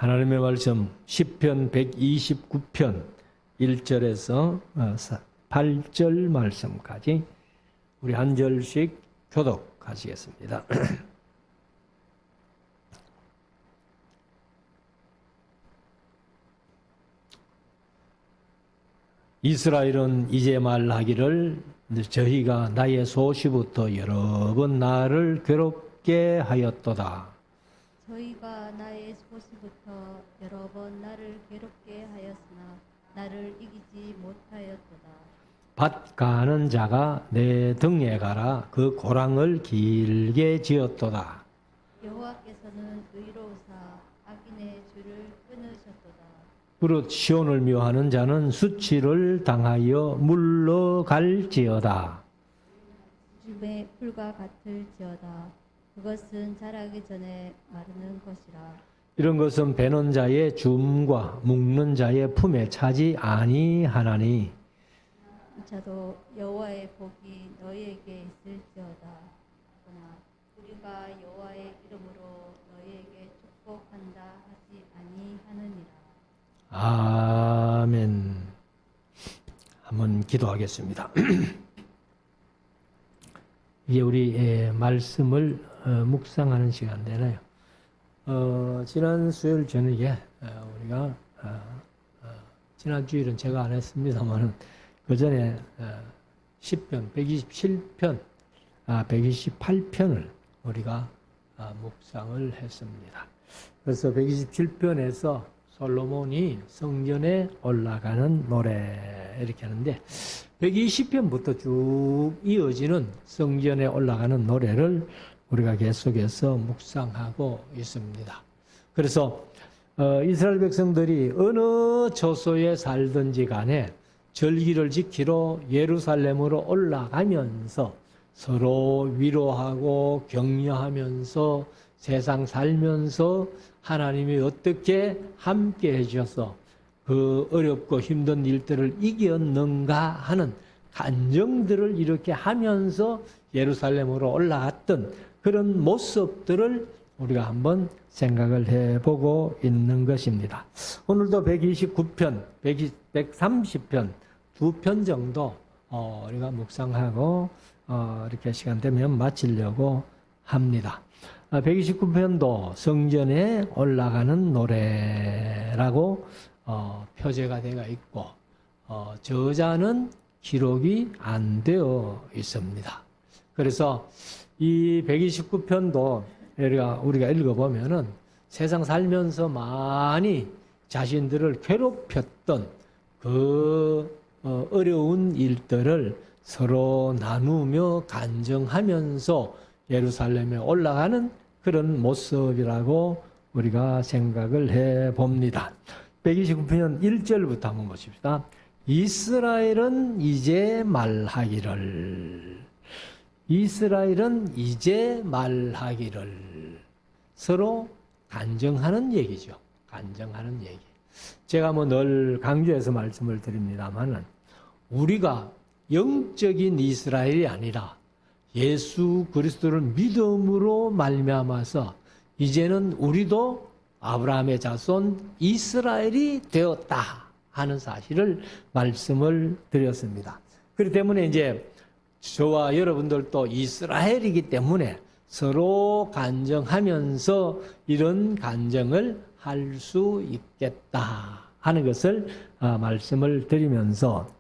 하나님의 말씀 시편 129편 1절에서 8절 말씀까지 우리 한 절씩 교독하시겠습니다. 이스라엘은 이제 말하기를 저희가 나의 소시부터 여러 번 나를 괴롭게 하였도다. 저희가 나의 소시부터 여러 번 나를 괴롭게 하였으나 나를 이기지 못하였도다. 밭 가는 자가 내 등에 가라 그 고랑을 길게 지었도다. 여호와께서는 의로우사 악인의 줄을 끊으셨도다. 그릇 시온을 묘하는 자는 수치를 당하여 물러갈지어다. 줌의 풀과 같을지어다. 그것은 자라기 전에 마르는 것이라. 이런 것은 베는 자의 줌과 묶는 자의 품에 차지 아니하나니 이차도 여호와의 복이 너희에게 있을지어다. 그러나 우리가 여호와의 이름으로 너희에게 축복한다 하지 아니하느니라. 아멘. 한번 기도하겠습니다. 이제 우리 말씀을 묵상하는 시간 되나요? 지난 수요일 저녁에 우리가 지난 주일은 제가 안 했습니다만은 그 전에 10편, 127편, 128편을 우리가 묵상을 했습니다. 그래서 127편에서 솔로몬이 성전에 올라가는 노래 이렇게 하는데 120편부터 쭉 이어지는 성전에 올라가는 노래를 우리가 계속해서 묵상하고 있습니다. 그래서 이스라엘 백성들이 어느 처소에 살든지 간에 절기를 지키러 예루살렘으로 올라가면서 서로 위로하고 격려하면서 세상 살면서 하나님이 어떻게 함께 해주셔서 그 어렵고 힘든 일들을 이겼는가 하는 간정들을 이렇게 하면서 예루살렘으로 올라갔던 그런 모습들을 우리가 한번 생각을 해보고 있는 것입니다. 오늘도 129편, 130편 두 편 정도 우리가 묵상하고 이렇게 시간 되면 마치려고 합니다. 129편도 성전에 올라가는 노래라고 표제가 되어 있고 저자는 기록이 안 되어 있습니다. 그래서 이 129편도 우리가 읽어보면은 세상 살면서 많이 자신들을 괴롭혔던 그 어려운 일들을 서로 나누며 간증하면서 예루살렘에 올라가는 그런 모습이라고 우리가 생각을 해 봅니다. 129편 1절부터 한번 보십시다. 이스라엘은 이제 말하기를. 이스라엘은 이제 말하기를. 서로 간증하는 얘기죠. 간증하는 얘기. 제가 늘 강조해서 말씀을 드립니다만은 우리가 영적인 이스라엘이 아니라 예수 그리스도를 믿음으로 말미암아서 이제는 우리도 아브라함의 자손 이스라엘이 되었다 하는 사실을 말씀을 드렸습니다. 그렇기 때문에 이제 저와 여러분들도 이스라엘이기 때문에 서로 간증하면서 이런 간증을 할 수 있겠다 하는 것을 말씀을 드리면서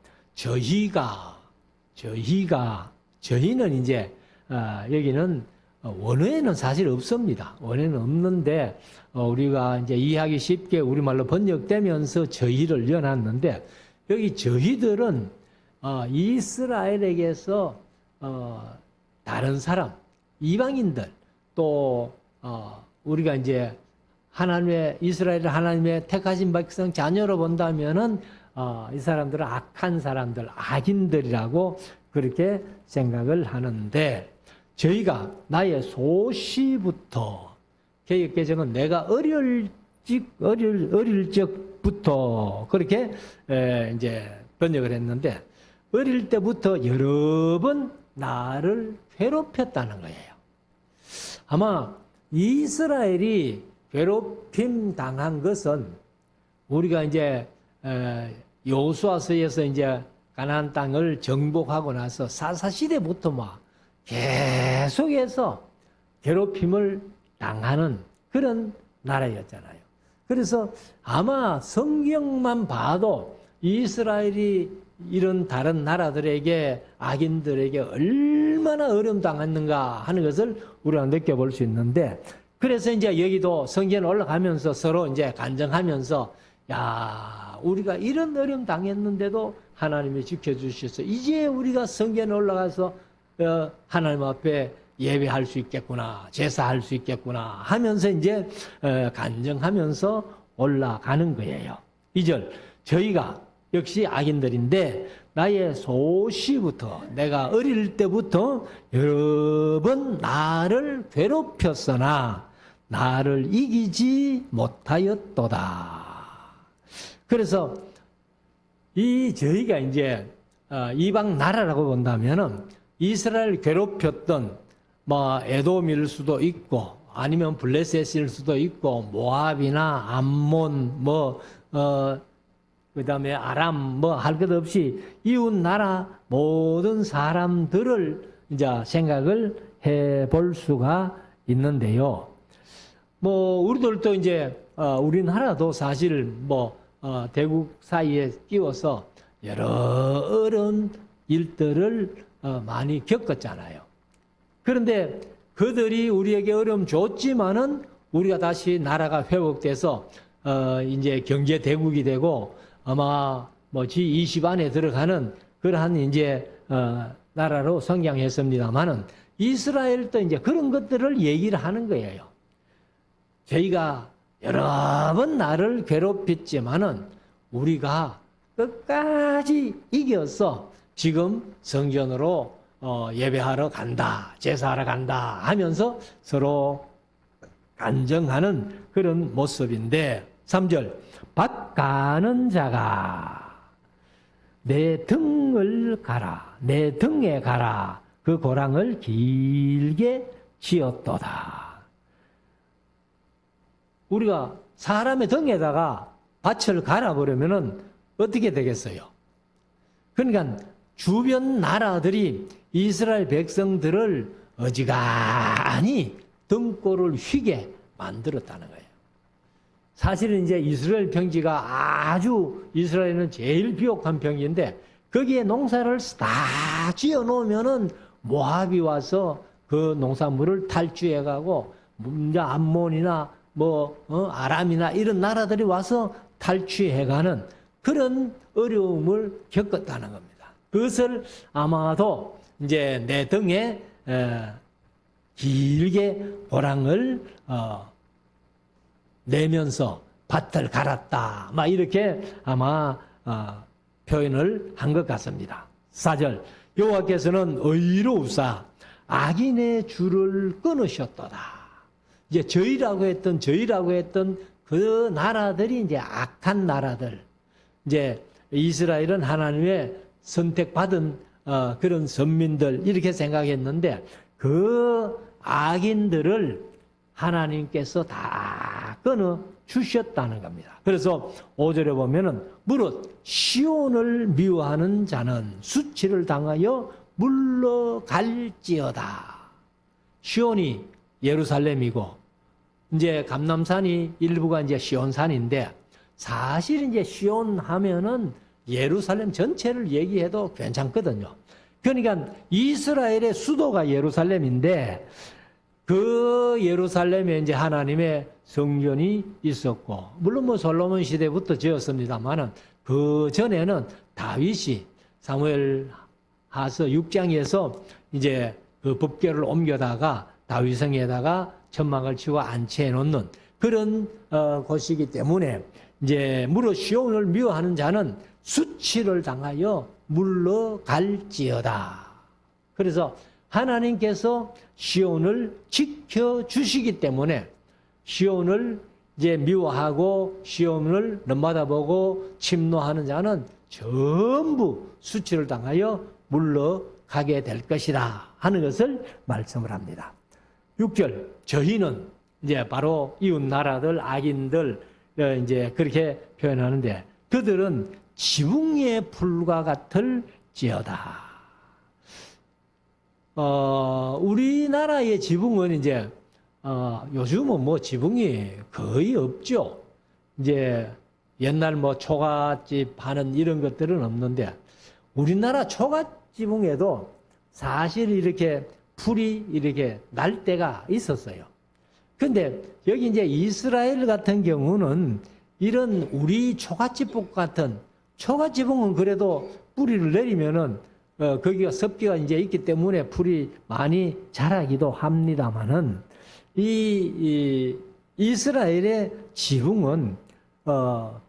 저희는 이제 여기는 원어에는 사실 없습니다. 원어에는 없는데 우리가 이제 이해하기 쉽게 우리말로 번역되면서 저희를 넣어놨는데 여기 저희들은 이스라엘에게서 다른 사람, 이방인들 또 우리가 이제 이스라엘을 하나님의 택하신 백성 자녀로 본다면은 이 사람들은 악한 사람들, 악인들이라고 그렇게 생각을 하는데 저희가 나의 소시부터 개역개정은 내가 어릴 적부터 그렇게 이제 번역을 했는데 어릴 때부터 여러 번 나를 괴롭혔다는 거예요. 아마 이스라엘이 괴롭힘 당한 것은 우리가 이제 여호수아서에서 이제 가나안 땅을 정복하고 나서 사사 시대부터 막 계속해서 괴롭힘을 당하는 그런 나라였잖아요. 그래서 아마 성경만 봐도 이스라엘이 이런 다른 나라들에게 악인들에게 얼마나 어려움 당했는가 하는 것을 우리가 느껴볼 수 있는데, 그래서 이제 여기도 성경에 올라가면서 서로 이제 간증하면서 야, 우리가 이런 어려움 당했는데도 하나님이 지켜주셔서 이제 우리가 성전에 올라가서 하나님 앞에 예배할 수 있겠구나, 제사할 수 있겠구나 하면서 이제 간증하면서 올라가는 거예요. 2절, 저희가 역시 악인들인데 나의 소시부터 내가 어릴 때부터 여러 번 나를 괴롭혔으나 나를 이기지 못하였도다. 그래서 저희가 이제 이방 나라라고 본다면은 이스라엘 괴롭혔던 뭐 에돔일 수도 있고 아니면 블레셋일 수도 있고 모압이나 암몬 그다음에 아람 할 것 없이 이웃 나라 모든 사람들을 이제 생각을 해볼 수가 있는데요. 우리들도 이제 우리나라도 사실 대국 사이에 끼워서 여러 어려운 일들을 많이 겪었잖아요. 그런데 그들이 우리에게 어려움 줬지만은 우리가 다시 나라가 회복돼서 이제 경제 대국이 되고 아마 G20 안에 들어가는 그러한 이제 나라로 성장했습니다만은 이스라엘도 이제 그런 것들을 얘기를 하는 거예요. 저희가 여러 번 나를 괴롭혔지만은 우리가 끝까지 이겨서 지금 성전으로 예배하러 간다, 제사하러 간다 하면서 서로 간증하는 그런 모습인데 3절, 밭 가는 자가 내 등을 가라, 내 등에 가라, 그 고랑을 길게 지었도다. 우리가 사람의 등에다가 밭을 갈아버리면은 어떻게 되겠어요? 그러니까 주변 나라들이 이스라엘 백성들을 어지간히 등골을 휘게 만들었다는 거예요. 사실은 이제 이스라엘 평지가 아주 이스라엘은 제일 비옥한 평지인데 거기에 농사를 다 지어 놓으면은 모압이 와서 그 농산물을 탈취해 가고 암몬이나 아람이나 이런 나라들이 와서 탈취해 가는 그런 어려움을 겪었다는 겁니다. 그것을 아마도 이제 내 등에 길게 고랑을 내면서 밭을 갈았다, 이렇게 아마 표현을 한 것 같습니다. 4절, 여호와께서는 의로우사 악인의 줄을 끊으셨도다. 이제 저희라고 했던 그 나라들이 이제 악한 나라들, 이제 이스라엘은 하나님의 선택받은 그런 선민들 이렇게 생각했는데 그 악인들을 하나님께서 다 끊어 주셨다는 겁니다. 그래서 5절에 보면은 무릇 시온을 미워하는 자는 수치를 당하여 물러갈지어다. 시온이 예루살렘이고 이제 감람산이 일부가 이제 시온산인데 사실 이제 시온 하면은 예루살렘 전체를 얘기해도 괜찮거든요. 그러니까 이스라엘의 수도가 예루살렘인데 그 예루살렘에 이제 하나님의 성전이 있었고, 물론 솔로몬 시대부터 지었습니다만은 그 전에는 다윗이 사무엘하서 6장에서 이제 그 법궤를 옮겨다가 다윗성에다가 천막을 치고 안치해 놓는 그런 곳이기 때문에 이제 무릇 시온을 미워하는 자는 수치를 당하여 물러갈지어다. 그래서 하나님께서 시온을 지켜주시기 때문에 시온을 이제 미워하고 시온을 넘어다보고 침노하는 자는 전부 수치를 당하여 물러가게 될 것이다 하는 것을 말씀을 합니다. 6절, 저희는 이제 바로 이웃 나라들, 악인들, 이제 그렇게 표현하는데, 그들은 지붕의 풀과 같을지어다. 우리나라의 지붕은 이제, 요즘은 뭐 지붕이 거의 없죠. 이제 옛날 뭐 초가집 하는 이런 것들은 없는데, 우리나라 초가지붕에도 사실 이렇게 풀이 이렇게 날 때가 있었어요. 근데 여기 이제 이스라엘 같은 경우는 이런 우리 초가지붕 같은, 초가지붕은 그래도 뿌리를 내리면은 거기가 습기가 이제 있기 때문에 풀이 많이 자라기도 합니다만은 이 이스라엘의 지붕은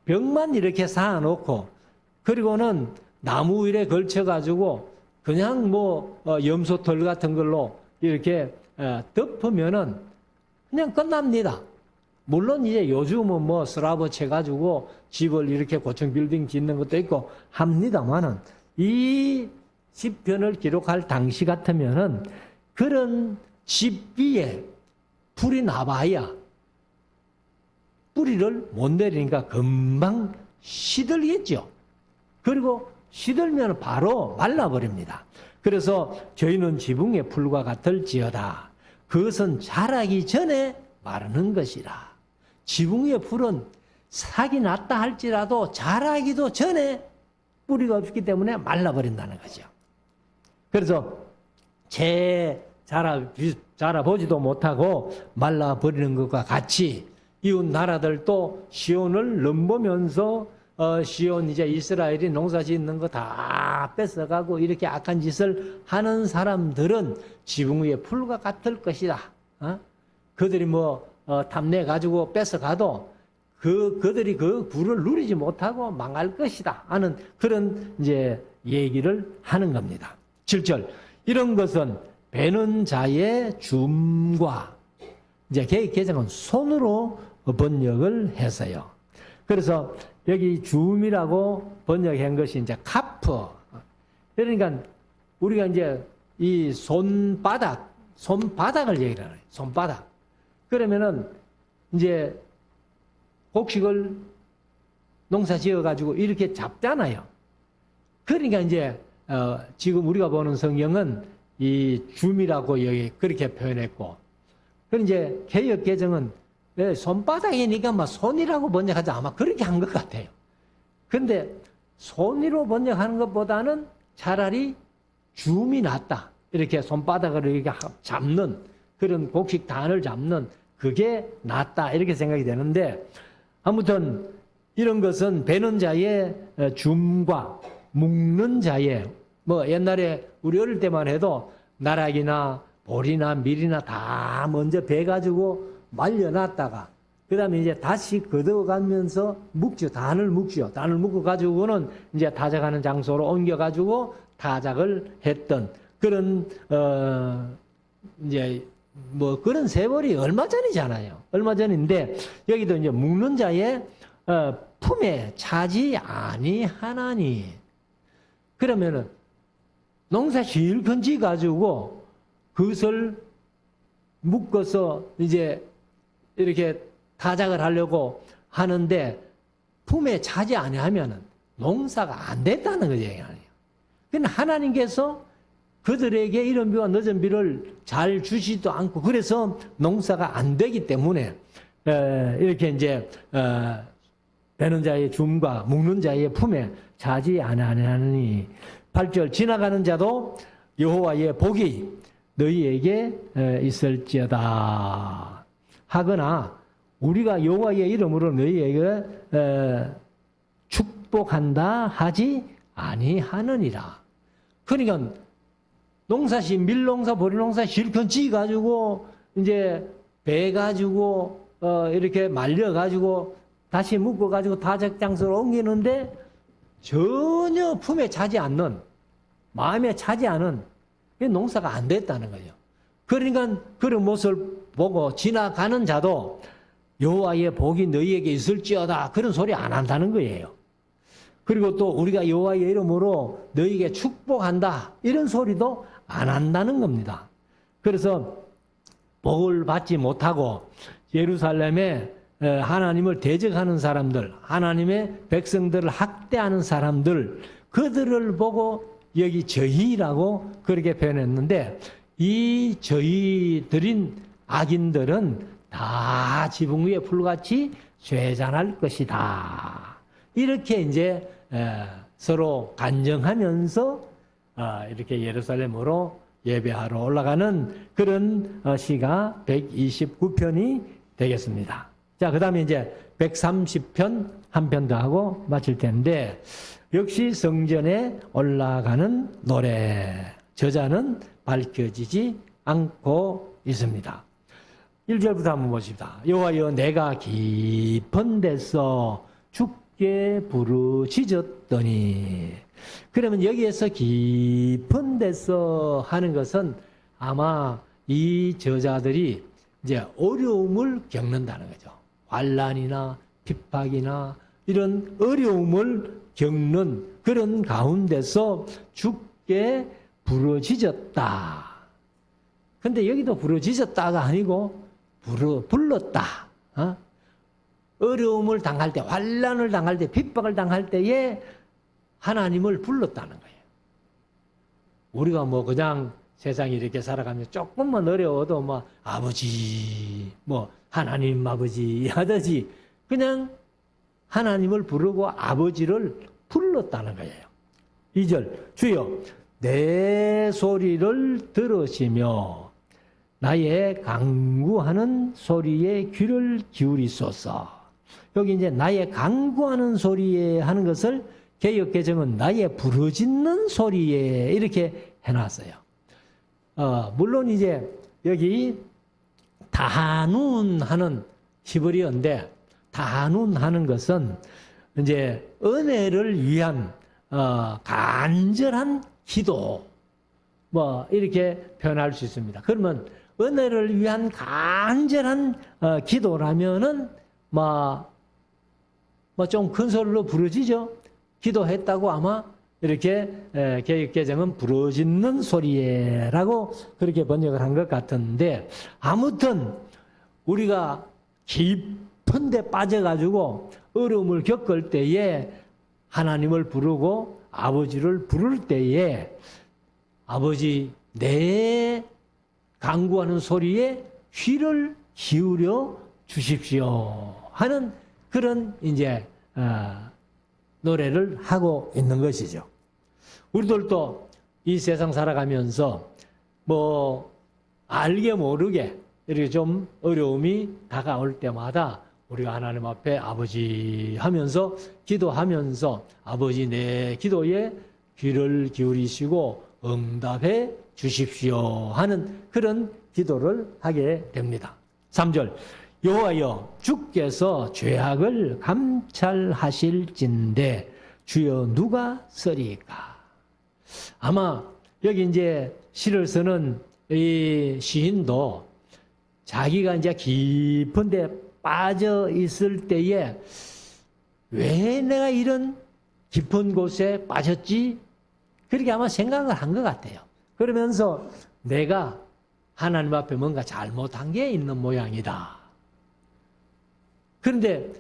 벽만 이렇게 쌓아놓고 그리고는 나무 위에 걸쳐가지고 그냥 뭐 염소털 같은 걸로 이렇게 덮으면은 그냥 끝납니다. 물론 이제 요즘은 뭐 슬라브 쳐가지고 집을 이렇게 고층 빌딩 짓는 것도 있고 합니다만은 이 시편을 기록할 당시 같으면은 그런 집 위에 불이 나봐야 뿌리를 못 내리니까 금방 시들겠죠. 그리고 시들면 바로 말라버립니다. 그래서 저희는 지붕의 풀과 같을지어다. 그것은 자라기 전에 마르는 것이라. 지붕의 풀은 싹이 났다 할지라도 자라기도 전에 뿌리가 없기 때문에 말라버린다는 거죠. 그래서 자라보지도 못하고 말라버리는 것과 같이 이웃 나라들도 시온을 넘보면서 시온 이제 이스라엘이 농사 짓는 거 다 뺏어가고 이렇게 악한 짓을 하는 사람들은 지붕 위의 풀과 같을 것이다. 그들이 뭐 탐내 가지고 뺏어가도 그들이 그 부를 누리지 못하고 망할 것이다 하는 그런 이제 얘기를 하는 겁니다. 7절 이런 것은 베는 자의 줌과 이제 개정은 손으로 번역을 했어요. 그래서 여기 줌이라고 번역한 것이 이제 카프. 그러니까 우리가 이제 이 손바닥을 얘기를 해요. 손바닥. 그러면은 이제 곡식을 농사 지어 가지고 이렇게 잡잖아요. 그러니까 이제 지금 우리가 보는 성경은 이 줌이라고 여기 그렇게 표현했고, 그 이제 개역 개정은 손바닥이니까 막 손이라고 번역하지 아마 그렇게 한 것 같아요. 근데 손으로 번역하는 것보다는 차라리 줌이 낫다. 이렇게 손바닥을 이렇게 잡는 그런 곡식 단을 잡는 그게 낫다 이렇게 생각이 되는데, 아무튼 이런 것은 베는 자의 줌과 묶는 자의 뭐 옛날에 우리 어릴 때만 해도 나락이나 보리나 밀이나 다 먼저 베가지고 말려놨다가 그 다음에 이제 다시 걷어가면서 묵죠. 단을 묵죠. 단을 묶어가지고는 이제 타작하는 장소로 옮겨가지고 타작을 했던 그런, 이제 뭐 그런 세월이 얼마 전이잖아요. 얼마 전인데 여기도 이제 묶는 자의 품에 차지 아니하나니. 그러면은 농사 실컷 지 가지고 그것을 묶어서 이제 이렇게 타작을 하려고 하는데 품에 차지 아니하면은 농사가 안 됐다는 거죠. 그러니까 하나님께서 그들에게 이른 비와 늦은 비를 잘 주시지도 않고 그래서 농사가 안 되기 때문에 이렇게 이제 베는 자의 줌과 묶는 자의 품에 차지 아니하니. 8절 지나가는 자도 여호와의 복이 너희에게 있을지어다 하거나 우리가 여호와의 이름으로 너희에게 축복한다 하지 아니하느니라. 그러니까 농사시 밀농사 보리농사 실컷 지가지고 이제 베가지고 이렇게 말려가지고 다시 묶어가지고 타작장소로 옮기는데 전혀 품에 차지 않는, 마음에 차지 않은 농사가 안 됐다는 거죠. 그러니까 그런 모습을 보고 지나가는 자도 여호와의 복이 너희에게 있을지어다 그런 소리 안 한다는 거예요. 그리고 또 우리가 여호와의 이름으로 너희에게 축복한다 이런 소리도 안 한다는 겁니다. 그래서 복을 받지 못하고 예루살렘에 하나님을 대적하는 사람들, 하나님의 백성들을 학대하는 사람들, 그들을 보고 여기 저희라고 그렇게 표현했는데, 이 저희들인 악인들은 다 지붕 위에 풀같이 쇠잔할 것이다. 이렇게 이제 서로 간증하면서 이렇게 예루살렘으로 예배하러 올라가는 그런 시가 129편이 되겠습니다. 자, 그 다음에 이제 130편 한 편 더 하고 마칠 텐데, 역시 성전에 올라가는 노래. 저자는 밝혀지지 않고 있습니다. 1절부터 한번 보십시다. 여호와여, 내가 깊은 데서 죽게 부르짖었더니. 그러면 여기에서 깊은 데서 하는 것은 아마 이 저자들이 이제 어려움을 겪는다는 거죠. 환난이나 핍박이나 이런 어려움을 겪는 그런 가운데서 죽게 부르짖었다. 근데 여기도 부르짖었다가 아니고 불렀다. 어려움을 당할 때, 환난을 당할 때, 핍박을 당할 때에 하나님을 불렀다는 거예요. 우리가 뭐 그냥 세상에 이렇게 살아가면 조금만 어려워도 뭐 아버지, 뭐 하나님 아버지 하듯이 그냥 하나님을 부르고 아버지를 불렀다는 거예요. 2절, 주여 내 소리를 들으시며 나의 간구하는 소리에 귀를 기울이소서. 여기 이제 나의 간구하는 소리에 하는 것을 개역 개정은 나의 부르짖는 소리에 이렇게 해놨어요. 물론 이제 여기 다한운 하는 히브리어인데, 다한운 하는 것은 이제 은혜를 위한 간절한 기도, 뭐 이렇게 표현할 수 있습니다. 그러면 은혜를 위한 간절한 기도라면은 뭐 좀 큰 소리로 부르짖죠. 기도했다고 아마 이렇게 개역개정은 부르짖는 소리에라고 그렇게 번역을 한 것 같은데, 아무튼 우리가 깊은 데 빠져가지고 어려움을 겪을 때에 하나님을 부르고 아버지를 부를 때에 아버지 내 간구하는 소리에 귀를 기울여 주십시오 하는 그런 이제 노래를 하고 있는 것이죠. 우리들도 이 세상 살아가면서 뭐 알게 모르게 이렇게 좀 어려움이 다가올 때마다 우리가 하나님 앞에 아버지 하면서 기도하면서 아버지 내 기도에 귀를 기울이시고 응답해 주십시오 하는 그런 기도를 하게 됩니다. 3절, 여호와여 주께서 죄악을 감찰하실진대 주여 누가 서리까. 아마 여기 이제 시를 쓰는 이 시인도 자기가 이제 깊은 데 빠져 있을 때에 왜 내가 이런 깊은 곳에 빠졌지? 그렇게 아마 생각을 한 것 같아요. 그러면서 내가 하나님 앞에 뭔가 잘못한 게 있는 모양이다. 그런데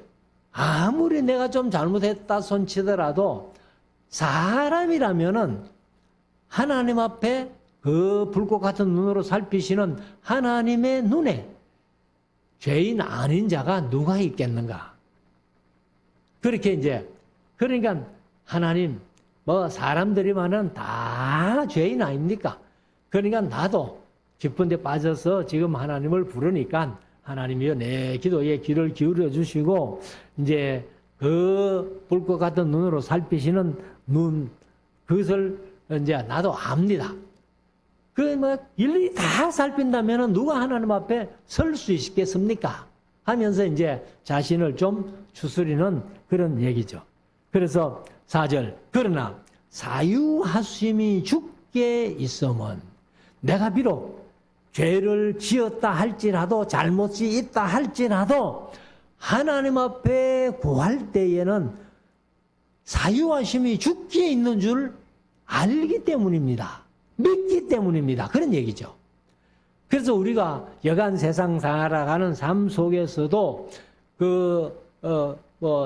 아무리 내가 좀 잘못했다 손치더라도 사람이라면은 하나님 앞에 그 불꽃 같은 눈으로 살피시는 하나님의 눈에 죄인 아닌 자가 누가 있겠는가? 그렇게 이제, 그러니까 하나님, 뭐 사람들이만은 다 죄인 아닙니까? 그러니까 나도 깊은 데 빠져서 지금 하나님을 부르니까 하나님이여 내 기도에 귀를 기울여 주시고 이제 그 불꽃 같은 눈으로 살피시는 눈, 그것을 이제 나도 압니다. 그 뭐 일일이 다 살핀다면은 누가 하나님 앞에 설 수 있겠습니까? 하면서 이제 자신을 좀 추스리는 그런 얘기죠. 그래서 4절, 그러나 사유하심이 죽게 있으면 내가 비록 죄를 지었다 할지라도 잘못이 있다 할지라도 하나님 앞에 구할 때에는 사유하심이 죽게 있는 줄 알기 때문입니다. 믿기 때문입니다. 그런 얘기죠. 그래서 우리가 여간 세상 살아가는 삶 속에서도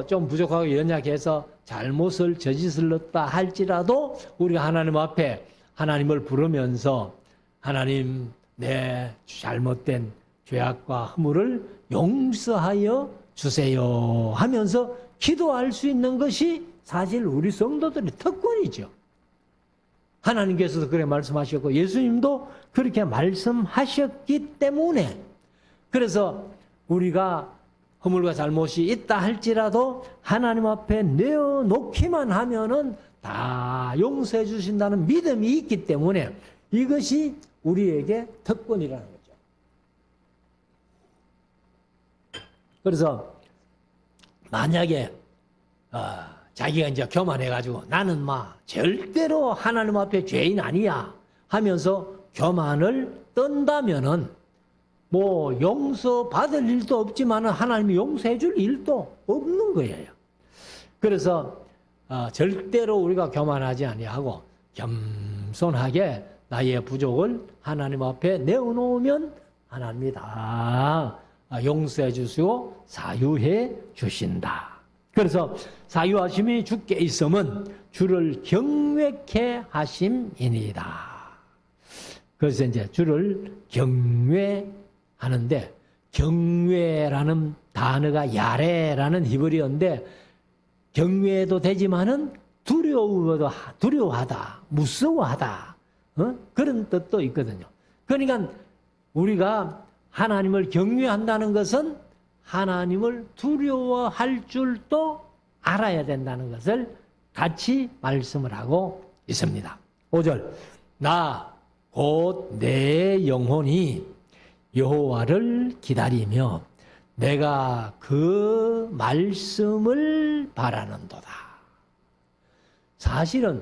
좀 부족하고 연약해서 잘못을 저짓을 했다 할지라도 우리가 하나님 앞에 하나님을 부르면서 하나님 내 잘못된 죄악과 허물을 용서하여 주세요 하면서 기도할 수 있는 것이 사실 우리 성도들의 특권이죠. 하나님께서도 그렇게 말씀하셨고 예수님도 그렇게 말씀하셨기 때문에 그래서 우리가 허물과 잘못이 있다 할지라도 하나님 앞에 내어놓기만 하면은 다 용서해 주신다는 믿음이 있기 때문에 이것이 우리에게 특권이라는 거죠. 그래서 만약에 자기가 이제 교만해가지고 나는 절대로 하나님 앞에 죄인 아니야 하면서 교만을 떤다면은 용서받을 일도 없지만 하나님이 용서해 줄 일도 없는 거예요. 그래서 절대로 우리가 교만하지 아니하고 겸손하게 나의 부족을 하나님 앞에 내어놓으면 하나님이 다 용서해 주시고 사유해 주신다. 그래서 사유하심이 주께 있음은 주를 경외케 하심이니이다. 그래서 이제 주를 경외하는데 경외라는 단어가 야레라는 히브리어인데 경외도 되지만은 두려워하다, 무서워하다 그런 뜻도 있거든요. 그러니까 우리가 하나님을 경외한다는 것은 하나님을 두려워할 줄도 알아야 된다는 것을 같이 말씀을 하고 있습니다. 5절 나 곧 내 영혼이 여호와를 기다리며 내가 그 말씀을 바라는도다. 사실은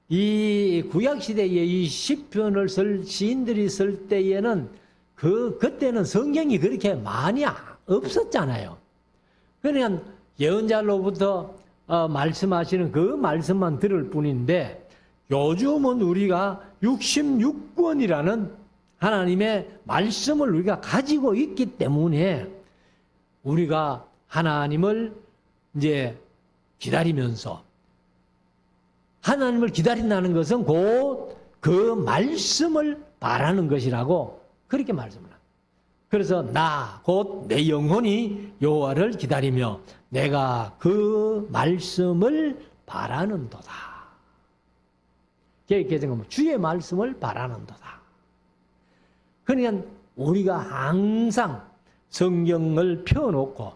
이 구약시대에 이 시편을 쓸 시인들이 쓸 때에는 그때는 성경이 그렇게 많이 없었잖아요. 그냥 예언자로부터 말씀하시는 그 말씀만 들을 뿐인데 요즘은 우리가 66권이라는 하나님의 말씀을 우리가 가지고 있기 때문에 우리가 하나님을 이제 기다리면서 하나님을 기다린다는 것은 곧 그 말씀을 바라는 것이라고 그렇게 말씀을 합니다. 그래서 나 곧 내 영혼이 여호와를 기다리며 내가 그 말씀을 바라는도다. 개혁개정은 주의 말씀을 바라는도다. 그러니까 우리가 항상 성경을 펴놓고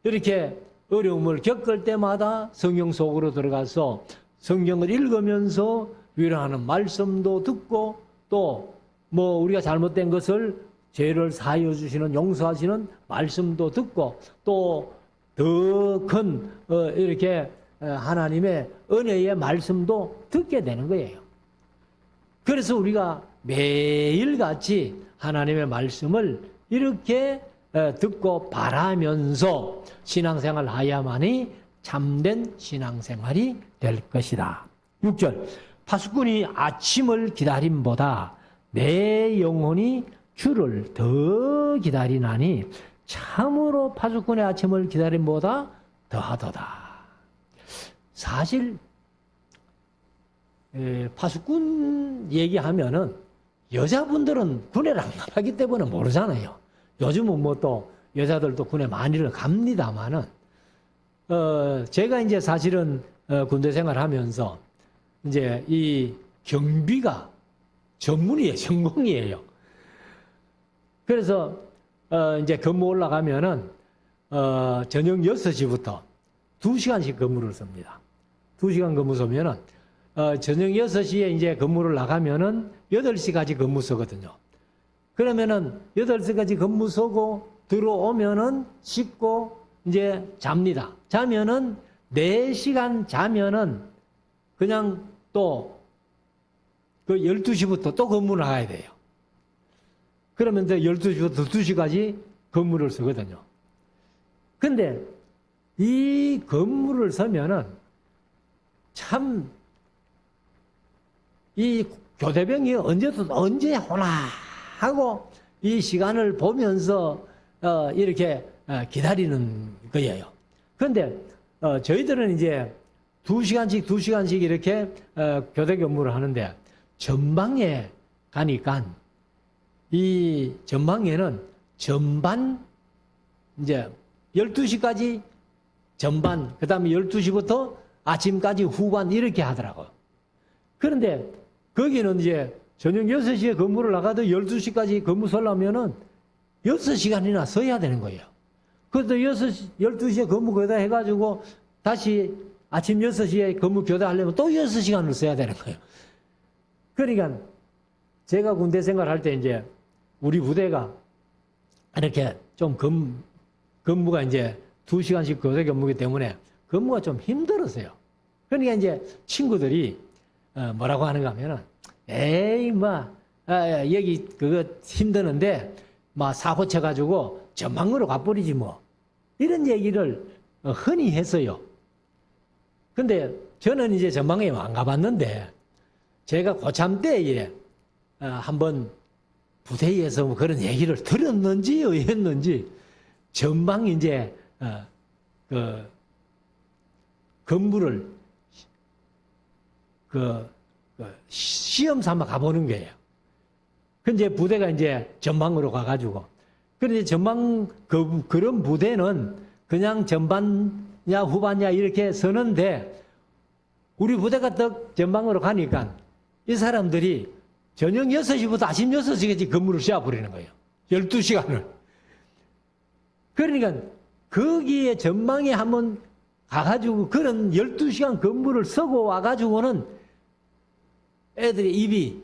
이렇게 어려움을 겪을 때마다 성경 속으로 들어가서 성경을 읽으면서 위로하는 말씀도 듣고 또 우리가 잘못된 것을 죄를 사하여 주시는 용서하시는 말씀도 듣고 또 더 큰 이렇게 하나님의 은혜의 말씀도 듣게 되는 거예요. 그래서 우리가 매일같이 하나님의 말씀을 이렇게 듣고 바라면서 신앙생활을 하야만이 참된 신앙생활이 될 것이다. 6절 파수꾼이 아침을 기다림보다 내 영혼이 주를 더 기다리나니 참으로 파수꾼의 아침을 기다림보다 더하도다. 사실 파수꾼 얘기하면은 여자분들은 군에를 안 가기 때문에 모르잖아요. 요즘은 또 여자들도 군에 많이를 갑니다만은 제가 이제 사실은 군대 생활하면서 이제 이 경비가 전문이에요, 전공이에요. 그래서 이제 근무 올라가면은 저녁 6시부터 2시간씩 근무를 씁니다. 2시간 근무 서면은 저녁 6시에 이제 근무를 나가면은 8시까지 근무 서거든요. 그러면은 8시까지 근무 서고 들어오면은 씻고 이제 잡니다. 자면은 4시간 자면은 그냥 또 그 12시부터 또 근무 나가야 돼요. 그러면 이제 12시부터 2시까지 근무를 서거든요. 근데 이 근무를 서면은 참 이 교대병이 언제 오나 하고 이 시간을 보면서 이렇게 기다리는 거예요. 그런데 저희들은 이제 2시간씩 이렇게 교대 근무를 하는데 전방에 가니까 이 전방에는 전반 이제 12시까지 전반, 그 다음에 12시부터 아침까지 후반 이렇게 하더라고요. 그런데 거기는 이제 저녁 6시에 근무를 나가도 12시까지 근무 서려면은 6시간이나 서야 되는 거예요. 그래도 12시에 근무 교대 해가지고 다시 아침 6시에 근무 교대 하려면 또 6시간을 써야 되는 거예요. 그러니까 제가 군대 생활할 때 이제 우리 부대가 이렇게 좀 근무가 이제 2시간씩 교대 근무기 때문에 근무가 좀 힘들었어요. 그러니까 이제 친구들이 뭐라고 하는가 하면은 에이 여기 그거 힘드는데 사고 쳐가지고 전망으로 가버리지 뭐 이런 얘기를 흔히 했어요. 근데 저는 이제 전망에 안 가봤는데 제가 고참 때에 한번 부대에서 그런 얘기를 들었는지 했는지 전방 이제 근무를 시험 삼아 가보는 거예요. 근데 부대가 이제 전방으로 가가지고 그런데 전방 그런 부대는 그냥 전반냐 후반냐 이렇게 서는데 우리 부대가 딱 전방으로 가니까 이 사람들이 저녁 6시부터 아침 6시까지 근무를 쉬어버리는 거예요. 12시간을. 그러니까 거기에 전방에 한번 가가지고 그런 12시간 근무를 서고 와가지고는 애들이 입이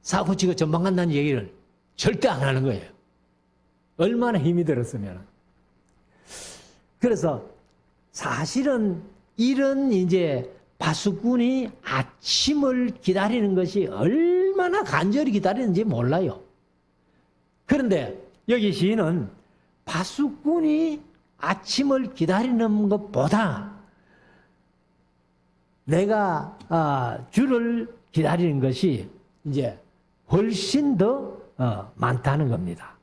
사고치고 전방 간다는 얘기를 절대 안 하는 거예요. 얼마나 힘이 들었으면. 그래서 사실은 이런 이제 파수꾼이 아침을 기다리는 것이 얼마나 간절히 기다리는지 몰라요. 그런데 여기 시인은 파수꾼이 아침을 기다리는 것보다 내가 주를 기다리는 것이 이제 훨씬 더 많다는 겁니다.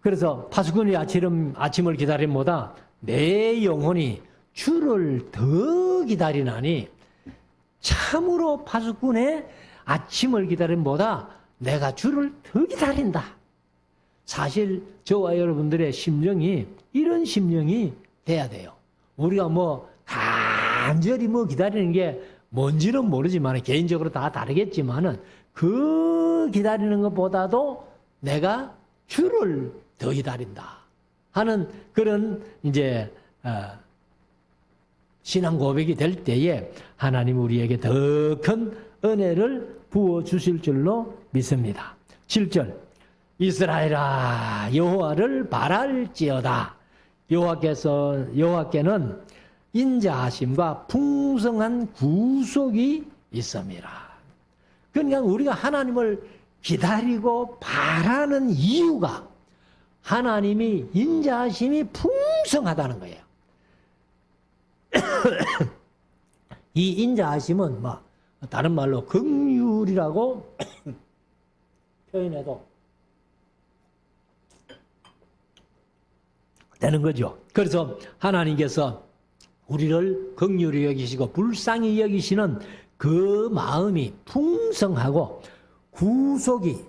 그래서 파수꾼이 아침을 기다림보다 내 영혼이 주를 더 기다리나니 참으로 파수꾼의 아침을 기다림보다 내가 주를 더 기다린다. 사실 저와 여러분들의 심령이 이런 심령이 돼야 돼요. 우리가 간절히 기다리는 게 뭔지는 모르지만 개인적으로 다 다르겠지만은 그 기다리는 것보다도 내가 주를 더 기다린다 하는 그런 이제 신앙 고백이 될 때에 하나님 우리에게 더 큰 은혜를 부어 주실 줄로 믿습니다. 7절 이스라엘아 여호와를 바랄지어다. 여호와께는 인자하심과 풍성한 구속이 있습니다. 그러니까 우리가 하나님을 기다리고 바라는 이유가 하나님이 인자하심이 풍성하다는 거예요. 이 인자하심은 다른 말로 긍휼이라고 표현해도 되는 거죠. 그래서 하나님께서 우리를 긍휼히 여기시고 불쌍히 여기시는 그 마음이 풍성하고 구속이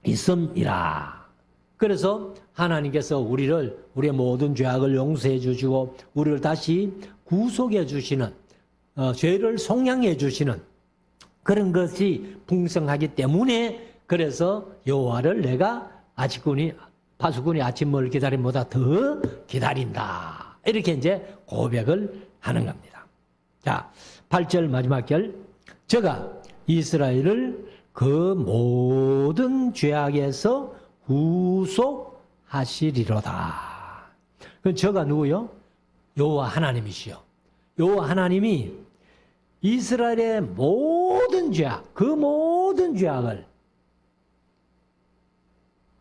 있음이라. 그래서 하나님께서 우리의 모든 죄악을 용서해 주시고 우리를 다시 구속해 주시는 죄를 속량해 주시는 그런 것이 풍성하기 때문에 그래서 여호와를 내가 파수꾼이 아침을 기다림보다 더 기다린다. 이렇게 이제 고백을 하는 겁니다. 자, 8절 마지막 결. 저가 이스라엘을 그 모든 죄악에서 구속하시리로다. 그 저가 누구요? 여호와 하나님이시요. 여호와 하나님이 이스라엘의 모든 죄악, 그 모든 죄악을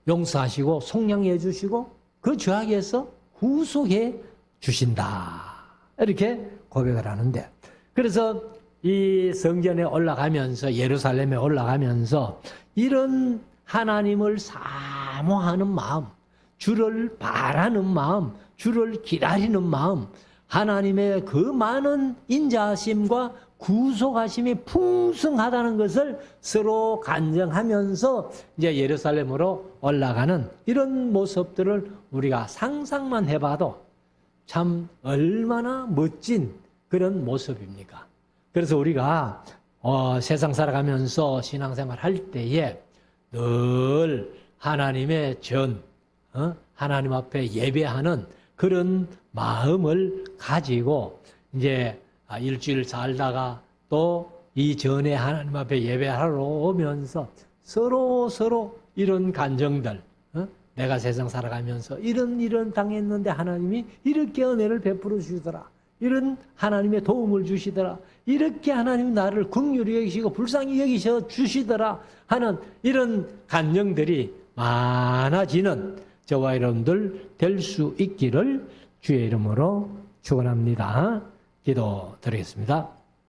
용서하시고 속량해 주시고 그 죄악에서 구속해 주신다. 이렇게 고백을 하는데 그래서 이 성전에 올라가면서 예루살렘에 올라가면서 이런 하나님을 사모하는 마음, 주를 바라는 마음, 주를 기다리는 마음, 하나님의 그 많은 인자하심과 구속하심이 풍성하다는 것을 서로 간증하면서 이제 예루살렘으로 올라가는 이런 모습들을 우리가 상상만 해봐도 참 얼마나 멋진 그런 모습입니까? 그래서 우리가 세상 살아가면서 신앙생활 할 때에 늘 하나님의 하나님 앞에 예배하는 그런 마음을 가지고 이제 일주일 살다가 또 이 전에 하나님 앞에 예배하러 오면서 서로 이런 간정들, 내가 세상 살아가면서 이런 당했는데 하나님이 이렇게 은혜를 베풀어 주시더라. 이런 하나님의 도움을 주시더라. 이렇게 하나님 나를 긍휼히 여기시고 불쌍히 여기셔 주시더라 하는 이런 간증들이 많아지는 저와 여러분들 될 수 있기를 주의 이름으로 축원합니다. 기도 드리겠습니다.